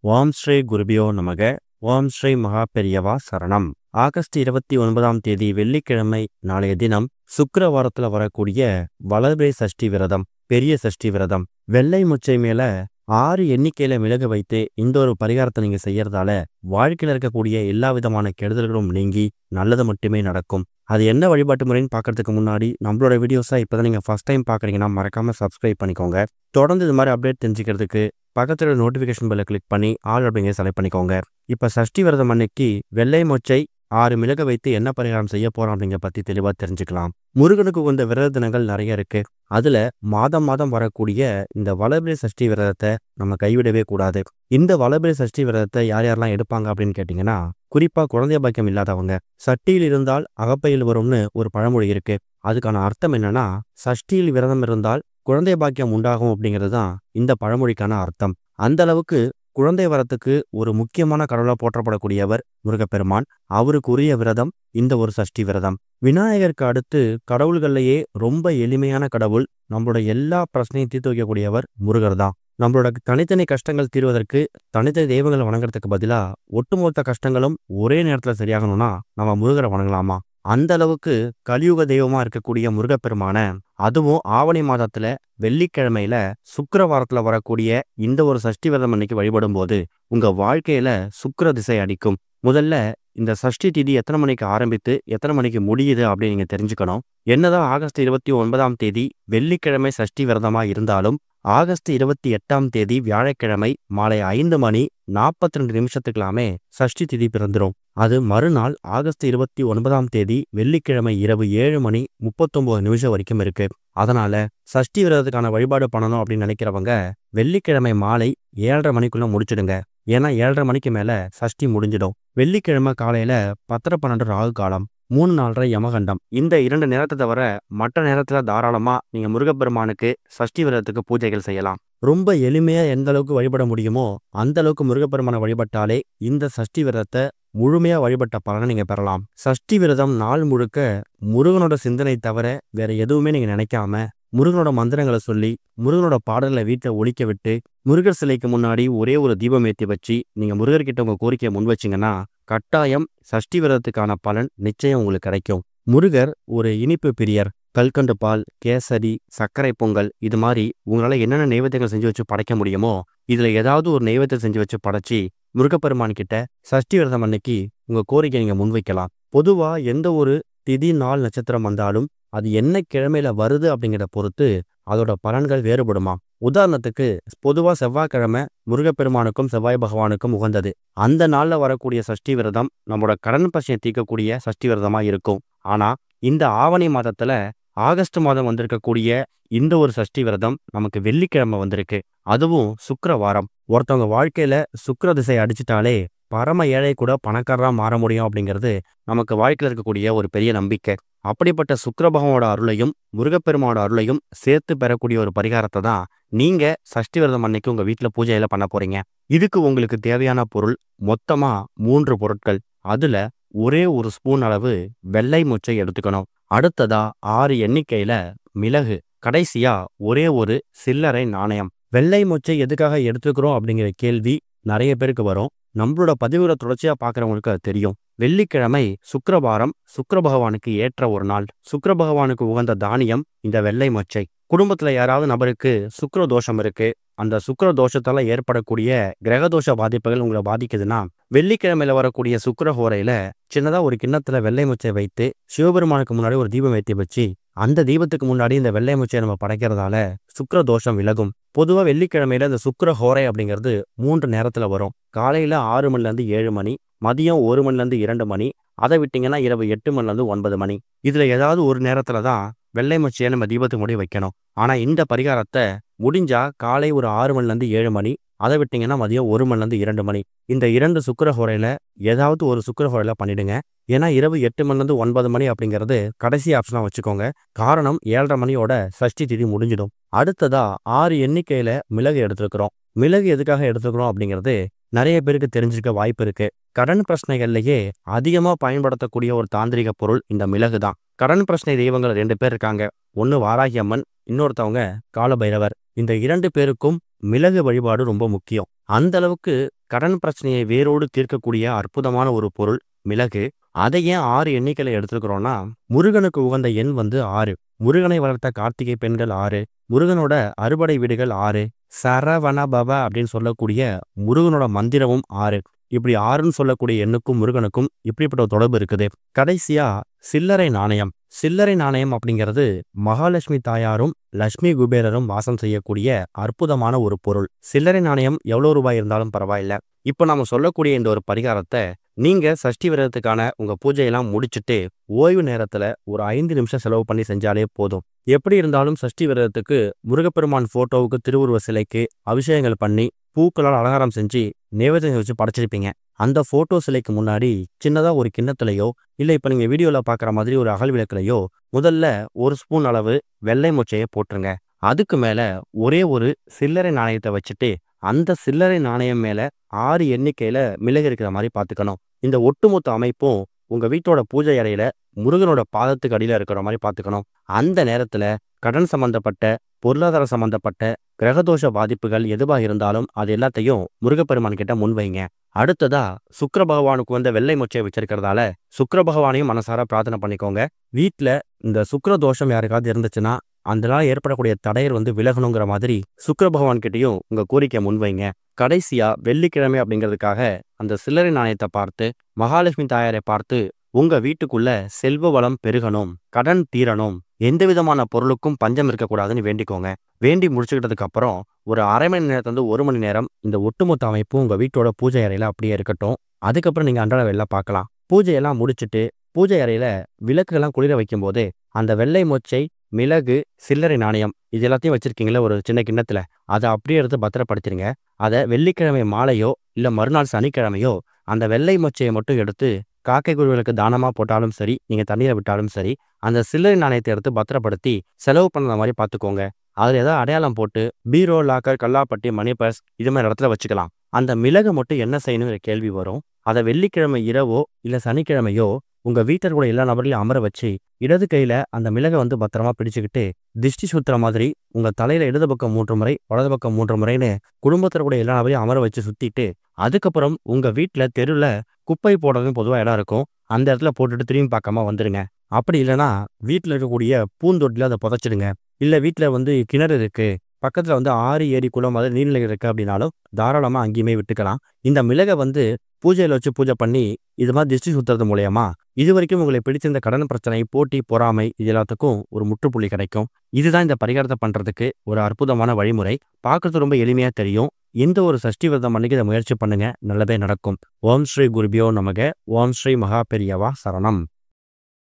ஓம் ஸ்ரீ குருபியோ நமக. ஓம் ஸ்ரீ மகா பெரியவா சரணம். ஆகஸ்ட் 29ஆம் தேதி வெள்ளிக்கிழமை நாளைய தினம் சுக்கிரவாரத்துல வரக்கூடிய வளர்பிறை சஷ்டி விரதம், பெரிய சஷ்டி விரதம். வெள்ளை முச்சை மேல 6 எண்ணிக்கையில மிளகு வைத்து இந்த ஒரு பரிகாரத்தை நீங்க செய்யறதால வாழ்க்கையில இருக்கக்கூடிய எல்லா விதமான கெடுதல்களும் நீங்கி நல்லது மட்டுமே நடக்கும். அது என்ன வழிபாட்டு முறைன்னு பார்க்கறதுக்கு முன்னாடி நம்மளோட வீடியோஸா இப்போதான் நீங்க ஃபர்ஸ்ட் டைம் பார்க்குறீங்கன்னா மறக்காம சப்ஸ்கிரைப் பண்ணிக்கோங்க. தொடர்ந்து இது மாதிரி அப்டேட் தெரிஞ்சுக்கிறதுக்கு பக்கத்துல நோட்டிஃபிகேஷன் பெல்லை கிளிக் பண்ணி ஆல் அப்படிங்கிற செலக்ட் பண்ணிக்கோங்க. இப்போ சஷ்டி விரதம் அன்னைக்கு வெள்ளை மொச்சை 6 மிளகு வைத்து என்ன பரிகாரம் செய்ய போறோம் அப்படிங்கிற பத்தி தெளிவா தெரிஞ்சுக்கலாம். முருகனுக்கு உகந்த விரத தினங்கள் நிறைய இருக்கு. அதுல மாதம் மாதம் வரக்கூடிய இந்த வளர்பிறை சஷ்டி விரதத்தை நம்ம கைவிடவே கூடாது. இந்த வளர்பிறை சஷ்டி விரதத்தை யார் யாரெல்லாம் எடுப்பாங்க அப்படின்னு கேட்டீங்கன்னா, குறிப்பா குழந்தை பாக்கியம் இல்லாதவங்க. சஷ்டியில் இருந்தால் அகப்பையில் வரும்னு ஒரு பழமொழி இருக்கு. அதுக்கான அர்த்தம் என்னன்னா, சஷ்டியில் விரதம் இருந்தால் குழந்தை பாக்கியம் உண்டாகும் அப்படிங்கிறது தான் இந்த பழமொழிக்கான அர்த்தம். அந்த அளவுக்கு குழந்தை வரத்துக்கு ஒரு முக்கியமான கடவுளா போற்றப்படக்கூடியவர் முருகப்பெருமான். அவருக்கு உரிய விரதம் இந்த ஒரு சஷ்டி விரதம். விநாயகருக்கு அடுத்து கடவுள்கள்லயே ரொம்ப எளிமையான கடவுள், நம்மளோட எல்லா பிரச்சனையும் தீர்த்து வைக்கக்கூடியவர் முருகர் தான். நம்மளோட தனித்தனி கஷ்டங்கள் தீர்வதற்கு தனித்தனி தெய்வங்களை வணங்குறதுக்கு பதிலா ஒட்டுமொத்த கஷ்டங்களும் ஒரே நேரத்துல சரியாகணும்னா நம்ம முருகரை வணங்கலாமா? அந்த அளவுக்கு கலியுக தெய்வமா இருக்கக்கூடிய முருகப்பெருமான, அதுவும் ஆவணி மாதத்துல வெள்ளிக்கிழமையில சுக்கிரவாரத்துல வரக்கூடிய இந்த ஒரு சஷ்டி விரதம் அன்னைக்கு வழிபடும் போது உங்க வாழ்க்கையில சுக்கிர திசை அடிக்கும். முதல்ல இந்த சஷ்டி திதி எத்தனை மணிக்கு ஆரம்பித்து எத்தனை மணிக்கு முடியுது அப்படின்னு நீங்க தெரிஞ்சுக்கணும். என்னதான் ஆகஸ்ட் 29ஆம் தேதி வெள்ளிக்கிழமை சஷ்டி விரதமா இருந்தாலும் ஆகஸ்ட் 28ஆம் தேதி வியாழக்கிழமை மாலை 5:42 சஷ்டி திதி பிறந்துரும். அது மறுநாள் ஆகஸ்ட் 29ஆம் தேதி வெள்ளிக்கிழமை இரவு 7:39 வரைக்கும் இருக்கு. அதனால சஷ்டி விரதத்துக்கான வழிபாடு பண்ணணும் அப்படின்னு நினைக்கிறவங்க வெள்ளிக்கிழமை மாலை 7:30 மணிக்குள்ள முடிச்சிடுங்க. ஏன்னா 7:30 மணிக்கு மேல சஷ்டி முடிஞ்சிடும். வெள்ளிக்கிழமை காலையில 10:12 ராகு காலம், 3:04 யமகண்டம். இந்த 2 நேரத்தை தவிர மற்ற நேரத்துல தாராளமா நீங்க முருகப்பெருமானுக்கு சஷ்டி விரதத்துக்கு பூஜைகள் செய்யலாம். ரொம்ப எளிமையா எந்த அளவுக்கு வழிபட முடியுமோ அந்த அளவுக்கு முருகப்பெருமானை வழிபட்டாலே இந்த சஷ்டி விரதத்தை முழுமையா வழிபட்ட பலனை நீங்க பெறலாம். சஷ்டி விரதம் நாள் முழுக்க முருகனோட சிந்தனை தவிர வேற எதுவுமே நீங்க நினைக்காம முருகனோட மந்திரங்களை சொல்லி முருகனோட பாடல்களை வீட்டை ஒலிக்க விட்டு முருகர் சிலைக்கு முன்னாடி ஒரே ஒரு தீபம் ஏற்றி வச்சு நீங்க முருகர்கிட்ட உங்க கோரிக்கையை முன் வச்சிங்கன்னா கட்டாயம் சஷ்டி விரதத்துக்கான பலன் நிச்சயம் உங்களுக்கு கிடைக்கும். முருகர் ஒரு இனிப்பு பிரியர். கல்கண்டு பால், கேசரி, சர்க்கரை பொங்கல், இது மாதிரி உங்களால என்னென்ன நைவேத்தியங்கள் செஞ்சு வச்சு படைக்க முடியுமோ இதுல ஏதாவது ஒரு நைவேத்தியம் செஞ்சு வச்சு படைச்சி முருகப்பெருமான் கிட்ட சஷ்டி விரதம் அன்னைக்கு உங்க கோரிக்கை நீங்க முன்வைக்கலாம். பொதுவா எந்த ஒரு திதி நாள் நட்சத்திரம் வந்தாலும் அது என்ன கிழமையில வருது அப்படிங்கிறத பொறுத்து அதோட பலன்கள் வேறுபடுமா. உதாரணத்துக்கு பொதுவா செவ்வாய்க்கிழமை முருகப்பெருமானுக்கும் செவ்வாய் பகவானுக்கும் உகந்தது. அந்த நாள்ல வரக்கூடிய சஷ்டி விரதம் நம்மளோட கடன் பிரச்சனையை தீர்க்கக்கூடிய சஷ்டி விரதமா இருக்கும். ஆனா இந்த ஆவணி மாதத்துல ஆகஸ்ட் மாதம் வந்திருக்கக்கூடிய இந்த ஒரு சஷ்டி விரதம் நமக்கு வெள்ளிக்கிழமை வந்திருக்கு. அதுவும் சுக்கிரவாரம். ஒருத்தவங்க வாழ்க்கையில சுக்கிர திசை அடிச்சிட்டாலே பரம ஏழை கூட பணக்காரரா மாற முடியும் அப்படிங்கிறது நமக்கு வாழ்க்கையில் இருக்கக்கூடிய ஒரு பெரிய நம்பிக்கை. அப்படிப்பட்ட சுக்கிர பகவானோட அருளையும் முருகப்பெருமானோட அருளையும் சேர்த்து பெறக்கூடிய ஒரு பரிகாரத்தை தான் நீங்க சஷ்டி விரதம் அன்னைக்கு உங்க வீட்டுல பூஜையில பண்ண போறீங்க. இதுக்கு உங்களுக்கு தேவையான பொருள் மொத்தமா 3 பொருட்கள். அதுல ஒரே ஒரு ஸ்பூன் அளவு வெள்ளை மொச்சை எடுத்துக்கணும். அடுத்ததா 6 எண்ணிக்கையில மிளகு, கடைசியா ஒரே ஒரு சில்லறை நாணயம். வெள்ளை மொச்சை எதுக்காக எடுத்துக்கிறோம் அப்படிங்கிற கேள்வி நிறைய பேருக்கு வரும். நம்மளோட பதிவுகளை தொடர்ச்சியா பாக்குறவங்களுக்கு அது தெரியும். வெள்ளிக்கிழமை சுக்கிரவாரம், சுக்கிர பகவானுக்கு ஏற்ற ஒரு நாள். சுக்கிர பகவானுக்கு உகந்த தானியம் இந்த வெள்ளை மொச்சை. குடும்பத்துல யாராவது நபருக்கு சுக்கிர தோஷம் இருக்கு, அந்த சுக்கிர தோஷத்தால ஏற்படக்கூடிய கிரகதோஷ பாதிப்புகள் உங்களை பாதிக்குதுன்னா வெள்ளிக்கிழமையில வரக்கூடிய சுக்கிர ஹோரையில சின்னதா ஒரு கிண்ணத்துல வெள்ளை மொச்சை வைத்து சிவபெருமானுக்கு முன்னாடி ஒரு தீபம் ஏற்றி வச்சு அந்த தீபத்துக்கு முன்னாடி இந்த வெள்ளை மொச்சையை நம்ம படைக்கிறதால சுக்கிர தோஷம் விலகும். பொதுவா வெள்ளிக்கிழமையில இந்த சுக்கிர ஹோரை அப்படிங்கிறது 3 நேரத்துல வரும். காலையில 6 மணிலேருந்து 7 மணி, மதியம் 1 மணிலேருந்து 2 மணி, அதை விட்டீங்கன்னா இரவு 8 மணிலேருந்து 9 மணி. இதுல ஏதாவது ஒரு நேரத்துல தான் வெள்ளை மொச்சையை நம்ம தீபத்துக்கு முன்னாடி வைக்கணும். ஆனா இந்த பரிகாரத்தை முடிஞ்சா காலை ஒரு 6 மணிலேருந்து 7 மணி, அதை விட்டீங்கன்னா மதியம் 1 மணிலேருந்து 2 மணி, இந்த 2 சுக்கிர ஹோரையில ஏதாவது ஒரு சுக்கிர ஹோரையில பண்ணிடுங்க. ஏன்னா இரவு 8 மணிலேருந்து 9 மணி அப்படிங்கிறது கடைசி ஆப்ஷனா வச்சுக்கோங்க. காரணம் 7:30 மணியோட சஷ்டி திதி முடிஞ்சிடும். அடுத்ததா 6 எண்ணிக்கையில மிளகு எடுத்துருக்கிறோம். மிளகு எதுக்காக எடுத்துக்கிறோம் அப்படிங்கிறது நிறைய பேருக்கு தெரிஞ்சிருக்க வாய்ப்பு இருக்கு. கடன் பிரச்சனைகள்லயே அதிகமா பயன்படுத்தக்கூடிய ஒரு தாந்திரிக பொருள் இந்த மிளகு தான். கடன் பிரச்சனை தெய்வங்கள் 2 பேர் இருக்காங்க. ஒன்னு வாராகி அம்மன், இன்னொருத்தவங்க காலபைரவர். இந்த 2 பேருக்கும் மிளகு வழிபாடு ரொம்ப முக்கியம். அந்த அளவுக்கு கடன் பிரச்சனையை வேரோடு தீர்க்கக்கூடிய அற்புதமான ஒரு பொருள் மிளகு. அதை ஏன் 6 எண்ணிக்கையில எடுத்துக்கிறோம்னா, முருகனுக்கு உகந்த எண் வந்து 6. முருகனை வளர்த்த கார்த்திகை பெண்கள் 6. முருகனோட அறுபடை வீடுகள் 6. சரவண பவ அப்படின்னு சொல்லக்கூடிய முருகனோட மந்திரமும் 6. இப்படி 6ன்னு சொல்லக்கூடிய எண்ணுக்கும் முருகனுக்கும் இப்படிப்பட்ட ஒரு தொடர்பு இருக்குது. கடைசியா சில்லறை நாணயம். சில்லறை நாணயம் அப்படிங்கிறது மகாலட்சுமி தாயாரும் லட்சுமி குபேரரும் வாசம் செய்யக்கூடிய அற்புதமான ஒரு பொருள். சில்லறை நாணயம் எவ்வளவு ரூபாய் இருந்தாலும் பரவாயில்ல. இப்போ நாம சொல்லக்கூடிய இந்த ஒரு பரிகாரத்தை நீங்க சஷ்டி விரதத்துக்கான உங்க பூஜையெல்லாம் முடிச்சுட்டு ஓய்வு நேரத்துல ஒரு 5 நிமிஷம் செலவு பண்ணி செஞ்சாலே போதும். எப்படி இருந்தாலும் சஷ்டி விரதத்துக்கு முருகப்பெருமான் போட்டோவுக்கு திருவுருவ சிலைக்கு அபிஷேகங்கள் பண்ணி பூக்களால் அலங்காரம் செஞ்சு நைவேத்தியம் வச்சு படைச்சிருப்பீங்க. அந்த போட்டோ சிலைக்கு முன்னாடி சின்னதா ஒரு கிண்ணத்துலையோ இல்லை இப்போ நீங்க வீடியோல பார்க்குற மாதிரி ஒரு அகல் விளக்குலையோ முதல்ல 1 ஸ்பூன் அளவு வெள்ளை மொச்சையை போட்டுருங்க. அதுக்கு மேல ஒரே ஒரு சில்லறை நாணயத்தை வச்சுட்டு அந்த சில்லறை நாணயம் மேல 6 எண்ணிக்கையில மிளகு இருக்கிற மாதிரி பார்த்துக்கணும். இந்த ஒட்டுமொத்த அமைப்பும் உங்க வீட்டோட பூஜை அறையில முருகனோட பாதத்துக்கு அடியில இருக்கிற மாதிரி பார்த்துக்கணும். அந்த நேரத்துல கடன் சம்பந்தப்பட்ட பொருளாதார சம்பந்தப்பட்ட கிரகதோஷ பாதிப்புகள் எதுவாக இருந்தாலும் அது எல்லாத்தையும் முருகப்பெருமான் கிட்ட முன்வைங்க. அடுத்ததா சுக்கிர பகவானுக்கு வந்த வெள்ளை மொச்சையை வச்சிருக்கிறதால சுக்கிர பகவானையும் மனசார பிரார்த்தனை பண்ணிக்கோங்க. வீட்டுல இந்த சுக்கிர தோஷம் யாருக்காவது இருந்துச்சுன்னா அதனால ஏற்படக்கூடிய தடையர் வந்து விலகணுங்கிற மாதிரி சுக்கிர பகவான் கிட்டையும் உங்க கோரிக்கை முன்வைங்க. கடைசியா வெள்ளிக்கிழமை அப்படிங்கிறதுக்காக அந்த சில்லறை நாணயத்தை பார்த்து மகாலட்சுமி தாயாரை பார்த்து உங்க வீட்டுக்குள்ள செல்வ வளம் பெருகணும், கடன் தீரணும், எந்த விதமான பொருளுக்கும் பஞ்சம் இருக்கக்கூடாதுன்னு வேண்டிக்கோங்க. வேண்டி முடிச்சுக்கிட்டதுக்கு அப்புறம் ஒரு அரை மணி நேரத்துல 1 மணி நேரம் இந்த ஒட்டுமொத்த அமைப்பும் உங்க வீட்டோட பூஜை அறையில அப்படியே இருக்கட்டும். அதுக்கப்புறம் நீங்க அன்றாட வெளில பார்க்கலாம். பூஜையெல்லாம் முடிச்சுட்டு பூஜை அறையில விளக்குகள்லாம் குளிர வைக்கும் போது அந்த வெள்ளை மொச்சை, மிளகு, சில்லறை நாணயம் இது எல்லாத்தையும் வச்சிருக்கீங்களா ஒரு சின்ன கிண்ணத்துல, அதை அப்படியே எடுத்து பத்திரப்படுத்திருங்க. அதை வெள்ளிக்கிழமை மாலையோ இல்ல மறுநாள் சனிக்கிழமையோ அந்த வெள்ளை மொச்சையை மட்டும் எடுத்து காக்கை குருவிகளுக்கு தானமா போட்டாலும் சரி, நீங்க தண்ணீரை விட்டாலும் சரி, அந்த சில்லறை நாணயத்தை எடுத்து பத்திரப்படுத்தி செலவு பண்ணுற மாதிரி பார்த்துக்கோங்க. அதில் ஏதாவது அடையாளம் போட்டு பீரோ, லாக்கர், கல்லாப்பட்டி, மணி பர்ஸ் இது மாதிரி இடத்துல வச்சுக்கலாம். அந்த மிளகை மட்டும் என்ன செய்யணுங்கிற கேள்வி வரும். அதை வெள்ளிக்கிழமை இரவோ இல்லை சனிக்கிழமையோ உங்க வீட்டில் கூட எல்லா நபர்களையும் அமர வச்சு இடது கையில அந்த மிளகை வந்து பத்திரமா பிடிச்சுக்கிட்டு திஷ்டி சுத்துற மாதிரி உங்க தலையில இடது பக்கம் 3 முறை வலது பக்கம் 3 முறைன்னு குடும்பத்தில் கூட எல்லா நபரையும் அமர வச்சு சுத்திட்டு அதுக்கப்புறம் உங்க வீட்டுல தெருவில் குப்பை போடுறதுன்னு பொதுவாக இடம் இருக்கும். அந்த இடத்துல போட்டுட்டு திரும்பி பார்க்காம வந்துடுங்க. அப்படி இல்லைன்னா வீட்டில் இருக்கக்கூடிய பூந்தொட்டில அதை புதைச்சிடுங்க. இல்லை வீட்டில் வந்து கிணறு இருக்கு, பக்கத்தில் வந்து ஆறு, ஏரி, குளம் அதாவது நீர்நிலை இருக்கு அப்படின்னாலும் தாராளமாக அங்கேயுமே விட்டுக்கலாம். இந்த மிளகை வந்து பூஜையில் வச்சு பூஜை பண்ணி இது மாதிரி திருஷ்டி சுத்துறது மூலயமா இது வரைக்கும் உங்களை பிடிச்சிருந்த கடன் பிரச்சனை, போட்டி, பொறாமை இது எல்லாத்துக்கும் ஒரு முற்றுப்புள்ளி கிடைக்கும். இதுதான் இந்த பரிகாரத்தை பண்றதுக்கு ஒரு அற்புதமான வழிமுறை. பார்க்கறது ரொம்ப எளிமையா தெரியும். இந்த ஒரு சஷ்டி விரதம் அன்னைக்கு இதை முயற்சி பண்ணுங்க, நல்லதே நடக்கும். ஓம் ஸ்ரீ குருபியோ நமக. ஓம் ஸ்ரீ மகா பெரியவா சரணம்.